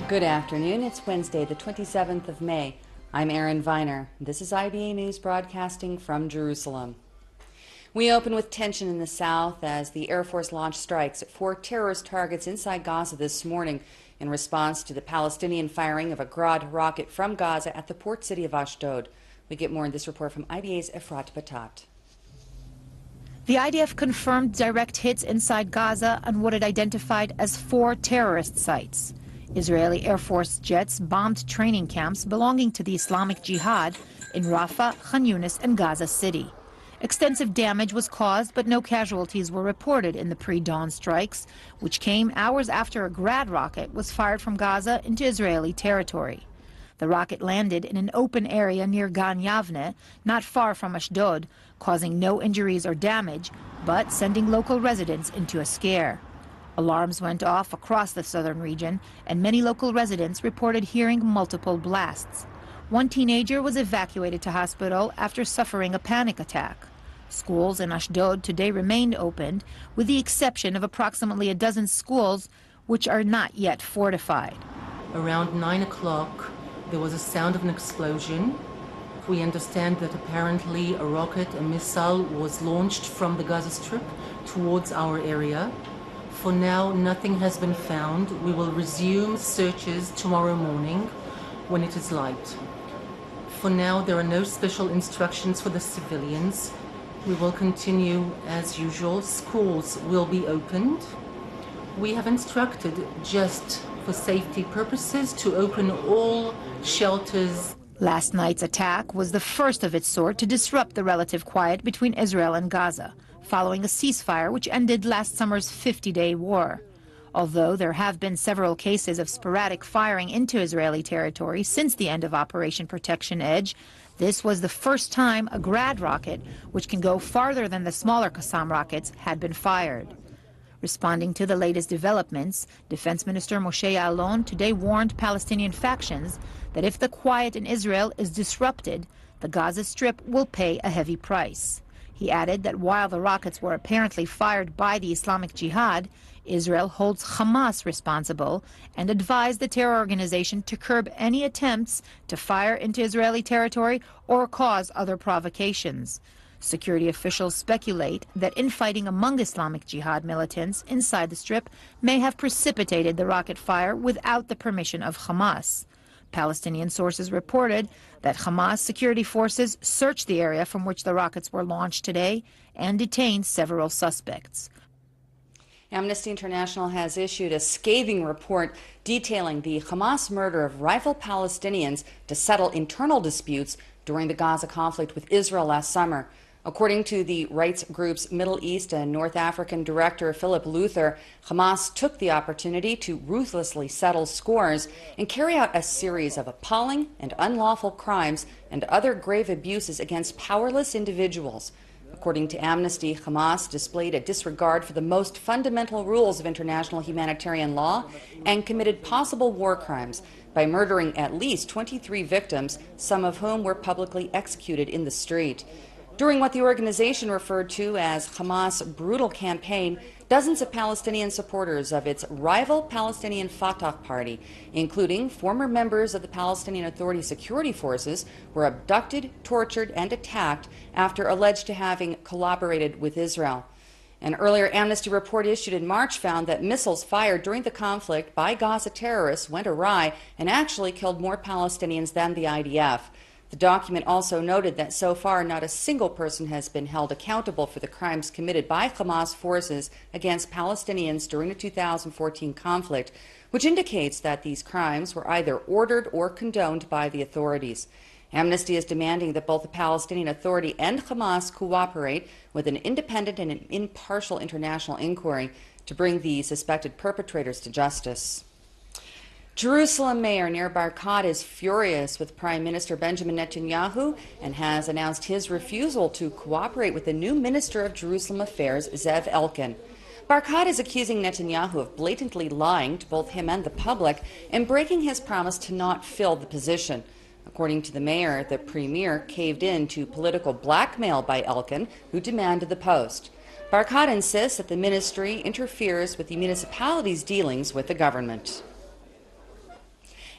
Good afternoon. It's Wednesday, the 27th of May. I'm Erin Viner. This is IBA News broadcasting from Jerusalem. We open with tension in the south as the Air Force launched strikes at 4 terrorist targets inside Gaza this morning in response to the Palestinian firing of a Grad rocket from Gaza at the port city of Ashdod. We get more in this report from IBA's Efrat Batat. The IDF confirmed direct hits inside Gaza on what it identified as 4 terrorist sites. Israeli Air Force jets bombed training camps belonging to the Islamic Jihad in Rafah, Khan Yunis, and Gaza City. Extensive damage was caused, but no casualties were reported in the pre-dawn strikes, which came hours after a Grad rocket was fired from Gaza into Israeli territory. The rocket landed in an open area near Gan Yavne, not far from Ashdod, causing no injuries or damage, but sending local residents into a scare. Alarms went off across the southern region, and many local residents reported hearing multiple blasts. One teenager was evacuated to hospital after suffering a panic attack. Schools in Ashdod today remained opened, with the exception of approximately a dozen schools which are not yet fortified. Around 9 o'clock, there was a sound of an explosion. We understand that apparently a rocket, a missile, was launched from the Gaza Strip towards our area. For now, nothing has been found. We will resume searches tomorrow morning when it is light. For now, there are no special instructions for the civilians. We will continue as usual. Schools will be opened. We have instructed, just for safety purposes, to open all shelters. Last night's attack was the first of its sort to disrupt the relative quiet between Israel and Gaza, following a ceasefire which ended last summer's 50-day war. Although there have been several cases of sporadic firing into Israeli territory since the end of Operation Protection Edge, this was the first time a Grad rocket, which can go farther than the smaller Qassam rockets, had been fired. Responding to the latest developments, Defense Minister Moshe Ya'alon today warned Palestinian factions that if the quiet in Israel is disrupted, the Gaza Strip will pay a heavy price. He added that while the rockets were apparently fired by the Islamic Jihad, Israel holds Hamas responsible and advised the terror organization to curb any attempts to fire into Israeli territory or cause other provocations. Security officials speculate that infighting among Islamic Jihad militants inside the Strip may have precipitated the rocket fire without the permission of Hamas. Palestinian sources reported that Hamas security forces searched the area from which the rockets were launched today and detained several suspects. Amnesty International has issued a scathing report detailing the Hamas murder of rival Palestinians to settle internal disputes during the Gaza conflict with Israel last summer. According to the rights group's Middle East and North African director, Philip Luther, Hamas took the opportunity to ruthlessly settle scores and carry out a series of appalling and unlawful crimes and other grave abuses against powerless individuals. According to Amnesty, Hamas displayed a disregard for the most fundamental rules of international humanitarian law and committed possible war crimes by murdering at least 23 victims, some of whom were publicly executed in the street. During what the organization referred to as Hamas' brutal campaign, dozens of Palestinian supporters of its rival Palestinian Fatah party, including former members of the Palestinian Authority security forces, were abducted, tortured, and attacked after alleged to having collaborated with Israel. An earlier Amnesty report issued in March found that missiles fired during the conflict by Gaza terrorists went awry and actually killed more Palestinians than the IDF. The document also noted that so far not a single person has been held accountable for the crimes committed by Hamas forces against Palestinians during the 2014 conflict, which indicates that these crimes were either ordered or condoned by the authorities. Amnesty is demanding that both the Palestinian Authority and Hamas cooperate with an independent and an impartial international inquiry to bring the suspected perpetrators to justice. Jerusalem Mayor Nir Barkat is furious with Prime Minister Benjamin Netanyahu and has announced his refusal to cooperate with the new Minister of Jerusalem Affairs, Zev Elkin. Barkat is accusing Netanyahu of blatantly lying to both him and the public and breaking his promise to not fill the position. According to the mayor, the premier caved in to political blackmail by Elkin, who demanded the post. Barkat insists that the ministry interferes with the municipality's dealings with the government.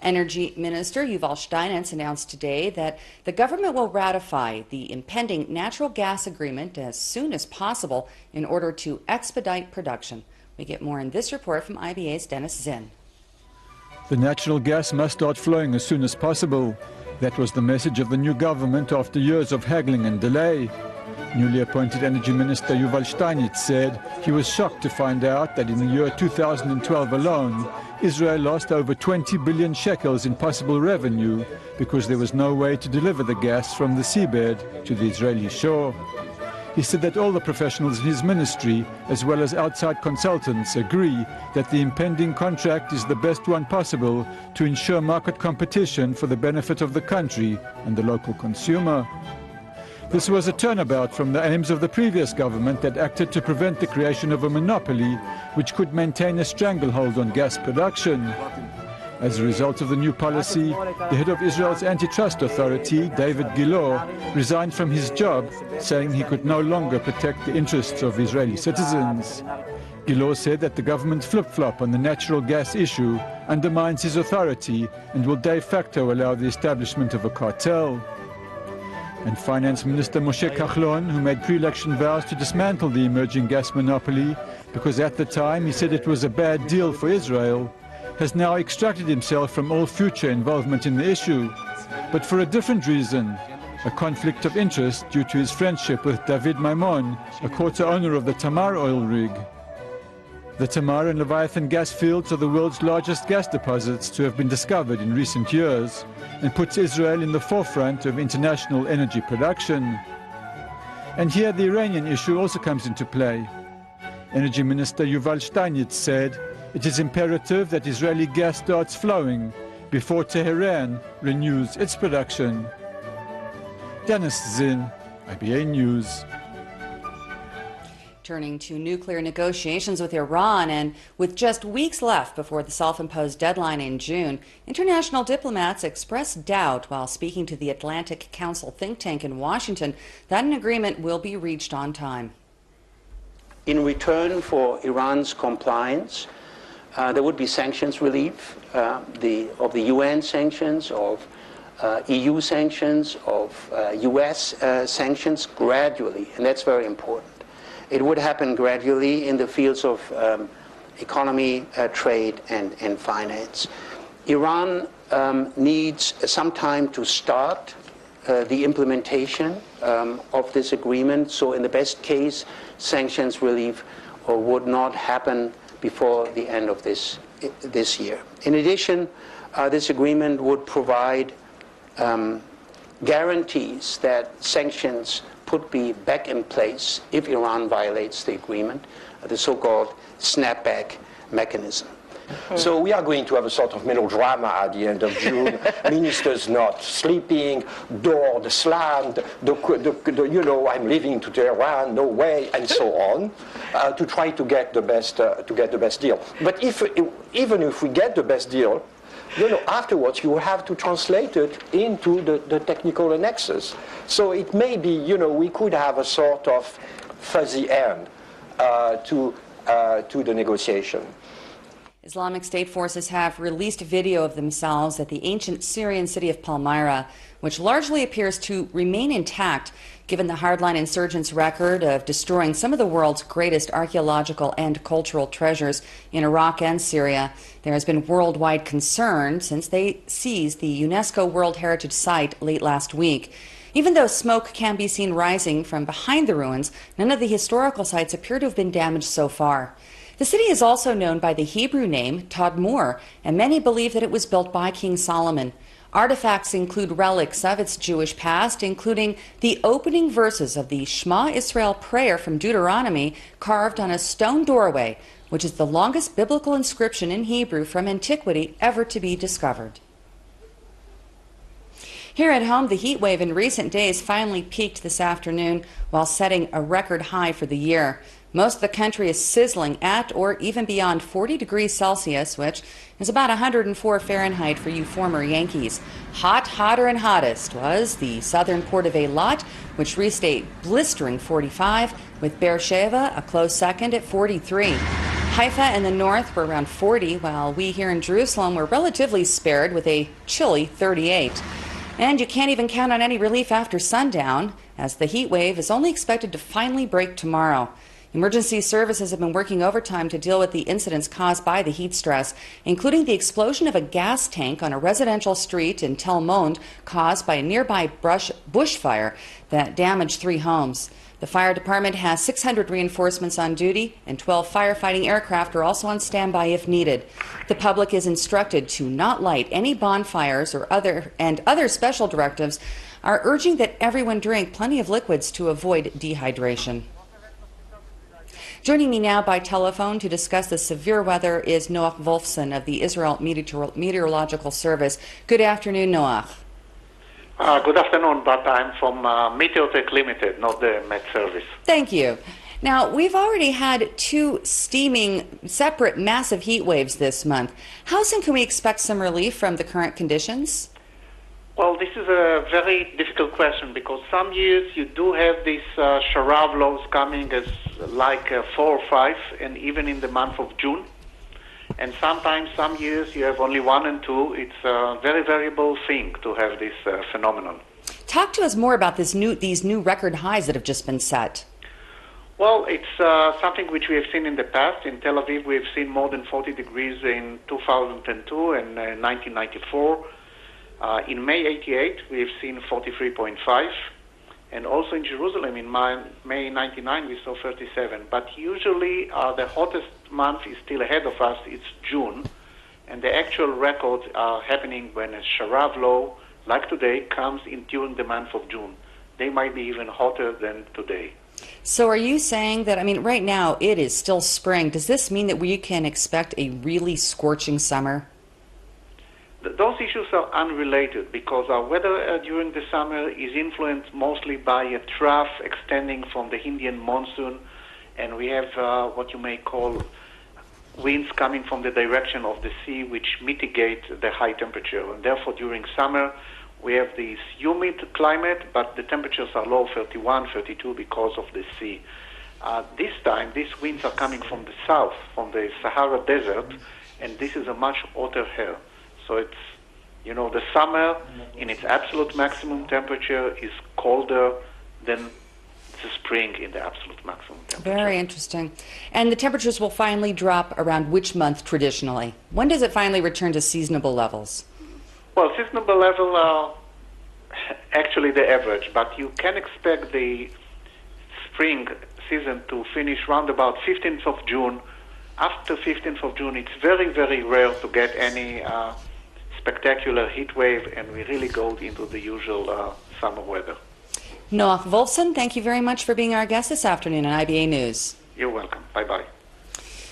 Energy Minister Yuval Steinitz announced today that the government will ratify the impending natural gas agreement as soon as possible in order to expedite production. We get more in this report from IBA's Dennis Zinn. The natural gas must start flowing as soon as possible. That was the message of the new government after years of haggling and delay. Newly appointed Energy Minister Yuval Steinitz said he was shocked to find out that in the year 2012 alone, Israel lost over 20 billion shekels in possible revenue because there was no way to deliver the gas from the seabed to the Israeli shore. He said that all the professionals in his ministry, as well as outside consultants, agree that the impending contract is the best one possible to ensure market competition for the benefit of the country and the local consumer. This was a turnabout from the aims of the previous government that acted to prevent the creation of a monopoly which could maintain a stranglehold on gas production. As a result of the new policy, the head of Israel's antitrust authority, David Gilor, resigned from his job, saying he could no longer protect the interests of Israeli citizens. Gilor said that the government's flip-flop on the natural gas issue undermines his authority and will de facto allow the establishment of a cartel. And Finance Minister Moshe Kahlon, who made pre-election vows to dismantle the emerging gas monopoly because at the time he said it was a bad deal for Israel, has now extracted himself from all future involvement in the issue, but for a different reason, a conflict of interest due to his friendship with David Maimon, a quarter owner of the Tamar oil rig. The Tamar and Leviathan gas fields are the world's largest gas deposits to have been discovered in recent years and puts Israel in the forefront of international energy production. And here the Iranian issue also comes into play. Energy Minister Yuval Steinitz said it is imperative that Israeli gas starts flowing before Tehran renews its production. Dennis Zinn, IBA News. Turning to nuclear negotiations with Iran, and with just weeks left before the self-imposed deadline in June, international diplomats expressed doubt while speaking to the Atlantic Council think tank in Washington that an agreement will be reached on time. In return for Iran's compliance, there would be sanctions relief, of the UN sanctions, of EU sanctions, of US sanctions gradually, and that's very important. It would happen gradually in the fields of economy, trade, and finance. Iran needs some time to start the implementation of this agreement, so in the best case, sanctions relief would not happen before the end of this year. In addition, this agreement would provide guarantees that sanctions could be back in place if Iran violates the agreement, the so-called snapback mechanism. So we are going to have a sort of melodrama at the end of June. Ministers not sleeping, door slammed, I'm leaving to Tehran, no way, and so on, to try to get the best deal. But even if we get the best deal, afterwards you have to translate it into the technical annexes. So it may be, we could have a sort of fuzzy end to the negotiation. Islamic State forces have released video of themselves at the ancient Syrian city of Palmyra, which largely appears to remain intact given the hardline insurgents' record of destroying some of the world's greatest archaeological and cultural treasures in Iraq and Syria. There has been worldwide concern since they seized the UNESCO World Heritage Site late last week. Even though smoke can be seen rising from behind the ruins, none of the historical sites appear to have been damaged so far. The city is also known by the Hebrew name Tadmor, and many believe that it was built by King Solomon. Artifacts include relics of its Jewish past, including the opening verses of the Shema Israel prayer from Deuteronomy carved on a stone doorway, which is the longest biblical inscription in Hebrew from antiquity ever to be discovered. Here at home, the heat wave in recent days finally peaked this afternoon while setting a record high for the year. Most of the country is sizzling at or even beyond 40 degrees Celsius, which is about 104 Fahrenheit for you former Yankees. Hot, hotter, and hottest was the southern port of Eilat, which reached a blistering 45, with Beersheba a close second at 43. Haifa and the north were around 40, while we here in Jerusalem were relatively spared with a chilly 38. And you can't even count on any relief after sundown, as the heat wave is only expected to finally break tomorrow. Emergency services have been working overtime to deal with the incidents caused by the heat stress, including the explosion of a gas tank on a residential street in Tel Mond caused by a nearby bushfire that damaged 3 homes. The fire department has 600 reinforcements on duty, and 12 firefighting aircraft are also on standby if needed. The public is instructed to not light any bonfires or other special directives are urging that everyone drink plenty of liquids to avoid dehydration. Joining me now by telephone to discuss the severe weather is Noach Wolfson of the Israel Meteorological Service. Good afternoon, Noach. Good afternoon, but I'm from Meteortech Limited, not the Met Service. Thank you. Now, we've already had 2 steaming, separate, massive heat waves this month. How soon can we expect some relief from the current conditions? Well, this is a very difficult question because some years you do have these Sharav lows coming as like 4 or 5, and even in the month of June. And sometimes, some years, you have only 1 and 2. It's a very variable thing to have this phenomenon. Talk to us more about these new record highs that have just been set. Well, it's something which we have seen in the past. In Tel Aviv, we have seen more than 40 degrees in 2002 and 1994. In May 88, we have seen 43.5. And also in Jerusalem, in May 99, we saw 37. But usually the hottest month is still ahead of us. It's June. And the actual records are happening when a Sharav low, like today, comes in during the month of June. They might be even hotter than today. So are you saying that, right now it is still spring. Does this mean that we can expect a really scorching summer? Those issues are unrelated because our weather during the summer is influenced mostly by a trough extending from the Indian monsoon, and we have what you may call winds coming from the direction of the sea, which mitigate the high temperature. And therefore, during summer, we have this humid climate, but the temperatures are low, 31, 32, because of the sea. This time, these winds are coming from the south, from the Sahara Desert, and this is a much hotter air. So it's, the summer in its absolute maximum temperature is colder than the spring in the absolute maximum temperature. Very interesting. And the temperatures will finally drop around which month traditionally? When does it finally return to seasonable levels? Well, seasonable level are actually the average, but you can expect the spring season to finish round about 15th of June. After 15th of June, it's very, very rare to get any spectacular heat wave, and we really go into the usual summer weather. Noach Wolfson, thank you very much for being our guest this afternoon on IBA News. You're welcome. Bye-bye.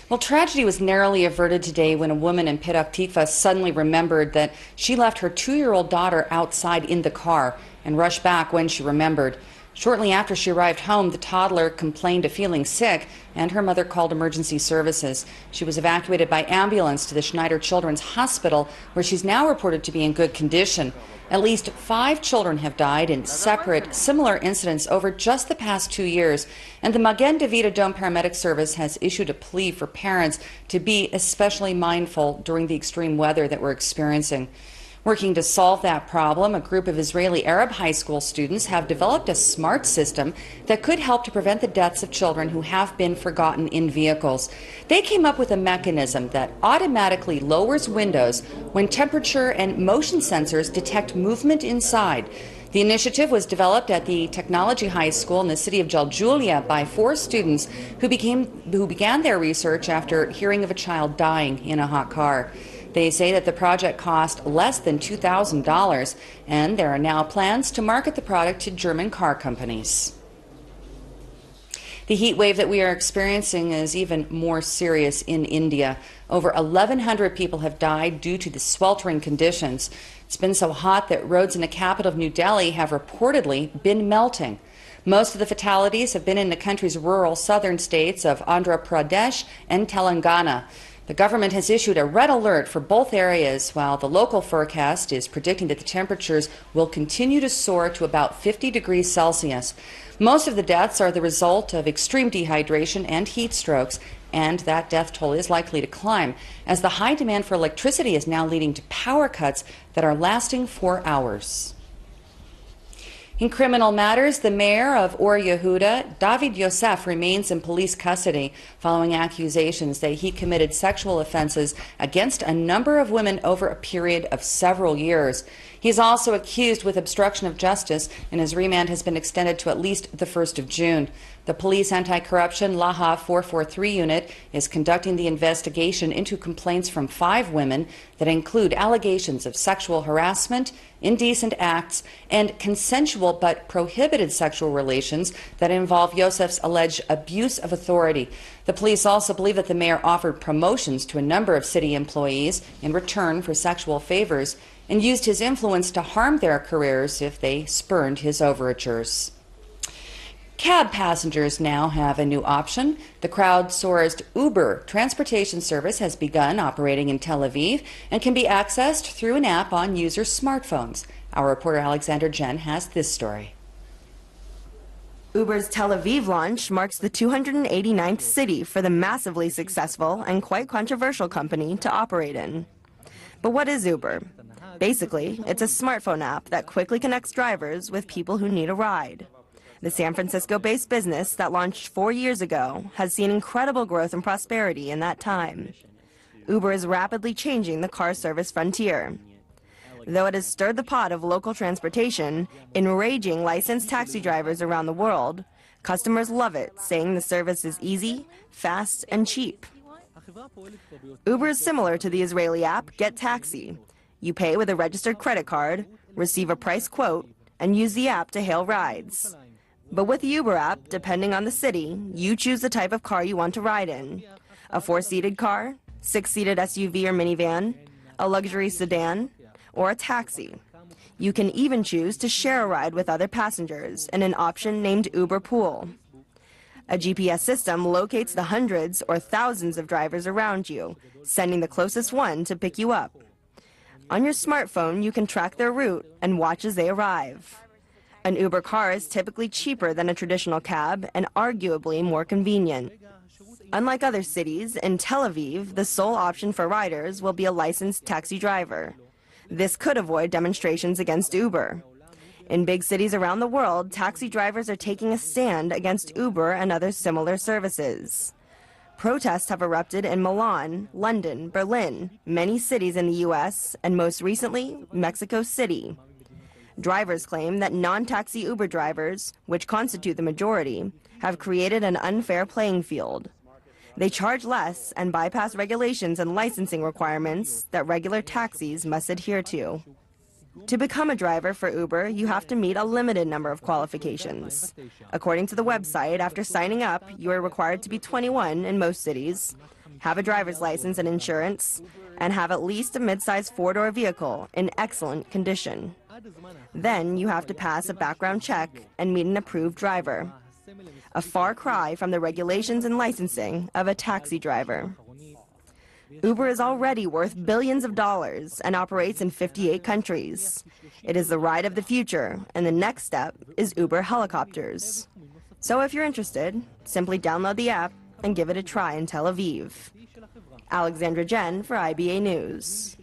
Well, tragedy was narrowly averted today when a woman in Petah Tikva suddenly remembered that she left her 2-year-old daughter outside in the car and rushed back when she remembered. Shortly after she arrived home, the toddler complained of feeling sick, and her mother called emergency services. She was evacuated by ambulance to the Schneider Children's Hospital, where she's now reported to be in good condition. At least 5 children have died in separate, similar incidents over just the past 2 years, and the Magen David Adom Paramedic Service has issued a plea for parents to be especially mindful during the extreme weather that we're experiencing. Working to solve that problem, a group of Israeli Arab high school students have developed a smart system that could help to prevent the deaths of children who have been forgotten in vehicles. They came up with a mechanism that automatically lowers windows when temperature and motion sensors detect movement inside. The initiative was developed at the Technology High School in the city of Jaljulia by 4 students who began their research after hearing of a child dying in a hot car. They say that the project cost less than $2,000, and there are now plans to market the product to German car companies. The heat wave that we are experiencing is even more serious in India. Over 1,100 people have died due to the sweltering conditions. It's been so hot that roads in the capital of New Delhi have reportedly been melting. Most of the fatalities have been in the country's rural southern states of Andhra Pradesh and Telangana. The government has issued a red alert for both areas, while the local forecast is predicting that the temperatures will continue to soar to about 50 degrees Celsius. Most of the deaths are the result of extreme dehydration and heat strokes. and that death toll is likely to climb as the high demand for electricity is now leading to power cuts that are lasting for hours. In criminal matters, the mayor of Or Yehuda, David Yosef, remains in police custody following accusations that he committed sexual offenses against a number of women over a period of several years. He is also accused with obstruction of justice, and his remand has been extended to at least the 1st of June. The police anti-corruption Laha 443 unit is conducting the investigation into complaints from 5 women that include allegations of sexual harassment, indecent acts, and consensual but prohibited sexual relations that involve Yosef's alleged abuse of authority. The police also believe that the mayor offered promotions to a number of city employees in return for sexual favors and used his influence to harm their careers if they spurned his overtures. Cab passengers now have a new option. The crowdsourced Uber transportation service has begun operating in Tel Aviv and can be accessed through an app on users' smartphones. Our reporter Alexander Jen has this story. Uber's Tel Aviv launch marks the 289th city for the massively successful and quite controversial company to operate in. But what is Uber? Basically, it's a smartphone app that quickly connects drivers with people who need a ride. The San Francisco-based business that launched 4 years ago has seen incredible growth and prosperity in that time. Uber is rapidly changing the car service frontier. Though it has stirred the pot of local transportation, enraging licensed taxi drivers around the world, customers love it, saying the service is easy, fast, and cheap. Uber is similar to the Israeli app Get Taxi. You pay with a registered credit card, receive a price quote, and use the app to hail rides. But with the Uber app, depending on the city, you choose the type of car you want to ride in. A 4-seated car, 6-seated SUV or minivan, a luxury sedan, or a taxi. You can even choose to share a ride with other passengers in an option named Uber Pool. A GPS system locates the hundreds or thousands of drivers around you, sending the closest one to pick you up. On your smartphone, you can track their route and watch as they arrive. An Uber car is typically cheaper than a traditional cab and arguably more convenient. Unlike other cities, in Tel Aviv, the sole option for riders will be a licensed taxi driver. This could avoid demonstrations against Uber. In big cities around the world, taxi drivers are taking a stand against Uber and other similar services. Protests have erupted in Milan, London, Berlin, many cities in the U.S., and most recently, Mexico City. Drivers claim that non-taxi Uber drivers, which constitute the majority, have created an unfair playing field. They charge less and bypass regulations and licensing requirements that regular taxis must adhere to. To become a driver for Uber, you have to meet a limited number of qualifications. According to the website, after signing up, you are required to be 21 in most cities, have a driver's license and insurance, and have at least a mid-sized 4-door vehicle in excellent condition. Then you have to pass a background check and meet an approved driver. A far cry from the regulations and licensing of a taxi driver. Uber is already worth billions of dollars and operates in 58 countries. It is the ride of the future, and the next step is Uber helicopters. So if you're interested, simply download the app and give it a try in Tel Aviv. Alexandra Jen for IBA News.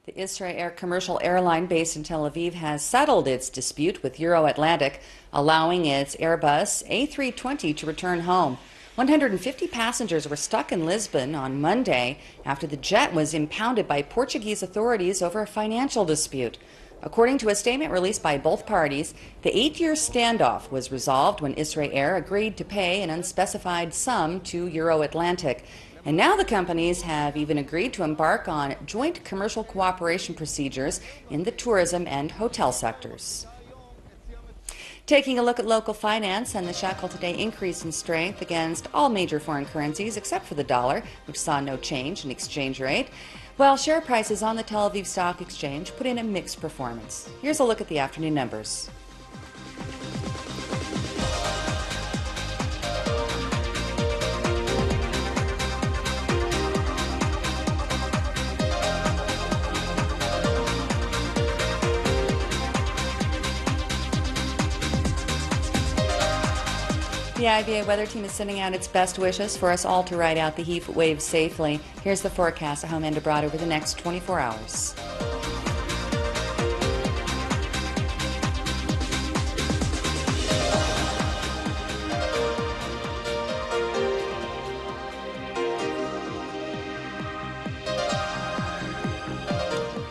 The Israel commercial airline based in Tel Aviv has settled its dispute with Euro Atlantic, allowing its Airbus A320 to return home. 150 passengers were stuck in Lisbon on Monday after the jet was impounded by Portuguese authorities over a financial dispute. According to a statement released by both parties, the 8-year standoff was resolved when Israel Air agreed to pay an unspecified sum to Euro Atlantic. And now the companies have even agreed to embark on joint commercial cooperation procedures in the tourism and hotel sectors. Taking a look at local finance, and the shekel today increased in strength against all major foreign currencies except for the dollar, which saw no change in exchange rate, while share prices on the Tel Aviv Stock Exchange put in a mixed performance. Here's a look at the afternoon numbers. The IBA weather team is sending out its best wishes for us all to ride out the heat wave safely. Here's the forecast at home and abroad over the next 24 hours.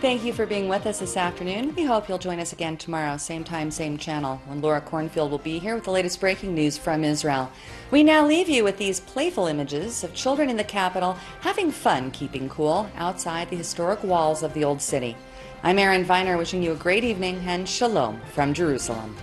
Thank you for being with us this afternoon. We hope you'll join us again tomorrow, same time, same channel, when Laura Cornfield will be here with the latest breaking news from Israel. We now leave you with these playful images of children in the capital having fun keeping cool outside the historic walls of the old city. I'm Erin Viner, wishing you a great evening and shalom from Jerusalem.